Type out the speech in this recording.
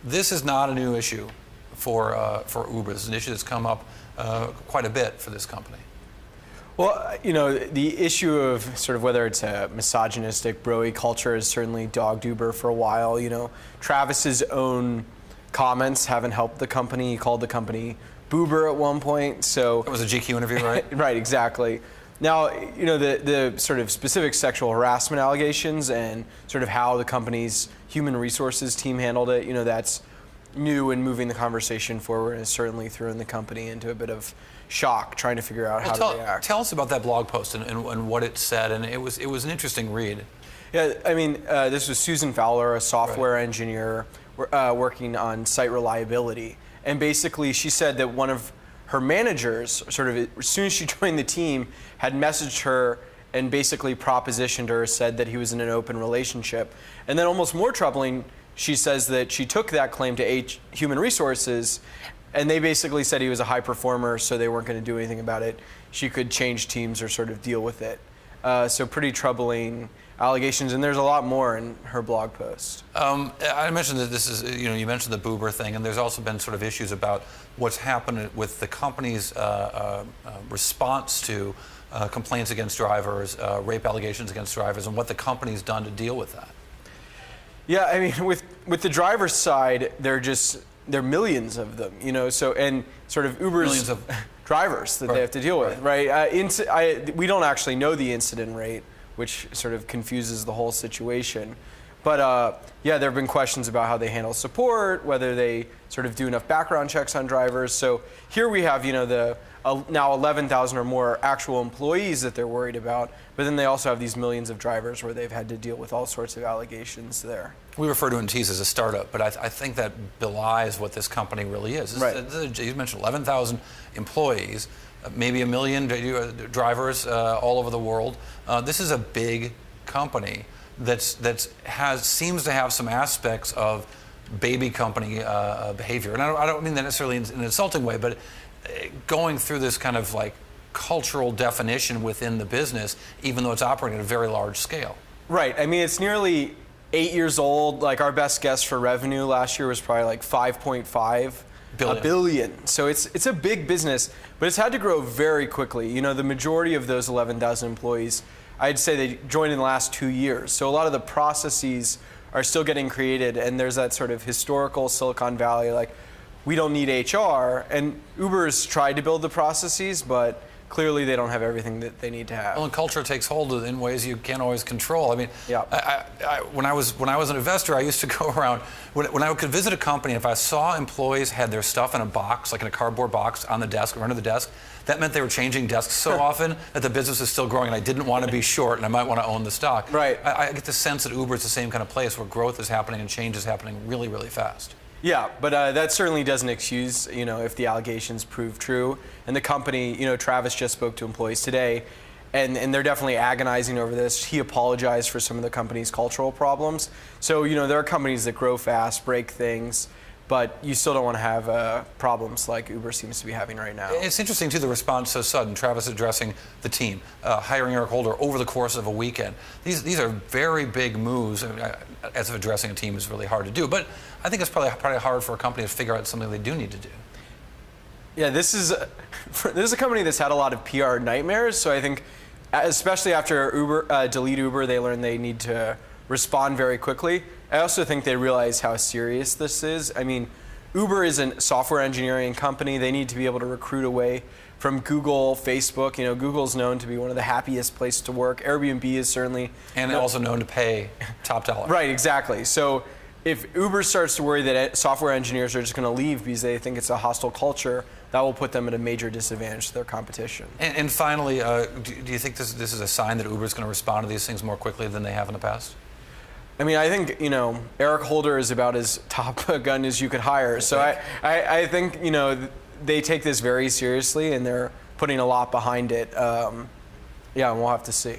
This is not a new issue for Uber. This is an issue that's come up quite a bit for this company. Well, the issue of sort of whether it's a misogynistic, bro-y culture has certainly dogged Uber for a while. Travis's own comments haven't helped the company. He called the company Boober at one point. So it was a GQ interview, right? Right, exactly. Now, the sort of specific sexual harassment allegations and sort of how the company's human resources team handled it, that's new and moving the conversation forward, and has certainly thrown the company into a bit of shock trying to figure out how to react. Tell us about that blog post and what it said, and it was an interesting read. Yeah, I mean, this was Susan Fowler, a software engineer working on site reliability, and basically she said that one of her managers, sort of as soon as she joined the team, had messaged her and basically propositioned her, said that he was in an open relationship. And then almost more troubling, she says that she took that claim to Human Resources, and they basically said he was a high performer, so they weren't going to do anything about it. She could change teams or sort of deal with it. So pretty troubling allegations, and there's a lot more in her blog post. I mentioned that this is, you mentioned the Boober thing, and there's also been sort of issues about what's happened with the company's response to complaints against drivers, rape allegations against drivers, and what the company's done to deal with that. Yeah, I mean, with the driver's side, there are millions of them, so, and sort of Uber's millions of drivers that they have to deal with, right? We don't actually know the incident rate, which sort of confuses the whole situation. But yeah, there have been questions about how they handle support, whether they sort of do enough background checks on drivers. So here we have, now 11,000 or more actual employees that they're worried about, but then they also have these millions of drivers where they've had to deal with all sorts of allegations there. We refer to it in Tease as a startup, but I think that belies what this company really is. Right. You mentioned 11,000 employees, maybe 1 million drivers all over the world. This is a big company that seems to have some aspects of baby company behavior, and I don't mean that necessarily in an insulting way, but going through this kind of like cultural definition within the business, even though it's operating at a very large scale. Right. I mean, it's nearly 8 years old. Like, our best guess for revenue last year was probably like 5.5 billion. So it's a big business, but it's had to grow very quickly. The majority of those 11,000 employees, I'd say they joined in the last 2 years. So a lot of the processes are still getting created, and there's that sort of historical Silicon Valley, like, we don't need HR, and Uber's tried to build the processes, but clearly they don't have everything that they need to have. Well, and culture takes hold in ways you can't always control. I mean, yeah. When I was an investor, I used to go around, when I could visit a company, if I saw employees had their stuff in a box, like in a cardboard box on the desk or under the desk, that meant they were changing desks so often that the business is still growing, and I didn't want to be short, and I might want to own the stock. Right. I get the sense that Uber is the same kind of place where growth is happening and change is happening really, really fast. Yeah, but that certainly doesn't excuse, if the allegations prove true. And the company, Travis just spoke to employees today, and they're definitely agonizing over this. He apologized for some of the company's cultural problems. So, there are companies that grow fast, break things, but you still don't want to have problems like Uber seems to be having right now. It's interesting, too, the response so sudden. Travis addressing the team, hiring Eric Holder over the course of a weekend. These are very big moves. I mean, as if addressing a team is really hard to do, but I think it's probably hard for a company to figure out something they do need to do. Yeah, this is a company that's had a lot of PR nightmares, so I think, especially after Delete Uber, they learned they need to respond very quickly. I also think they realize how serious this is. I mean, Uber is a software engineering company. They need to be able to recruit away from Google, Facebook. Google's known to be one of the happiest places to work. Airbnb is certainly. And also known to pay top dollar. Right, exactly. So if Uber starts to worry that software engineers are just going to leave because they think it's a hostile culture, that will put them at a major disadvantage to their competition. And finally, do you think this is a sign that Uber is going to respond to these things more quickly than they have in the past? I mean, I think, Eric Holder is about as top a gun as you could hire. So I think, they take this very seriously, and they're putting a lot behind it. Yeah, and we'll have to see.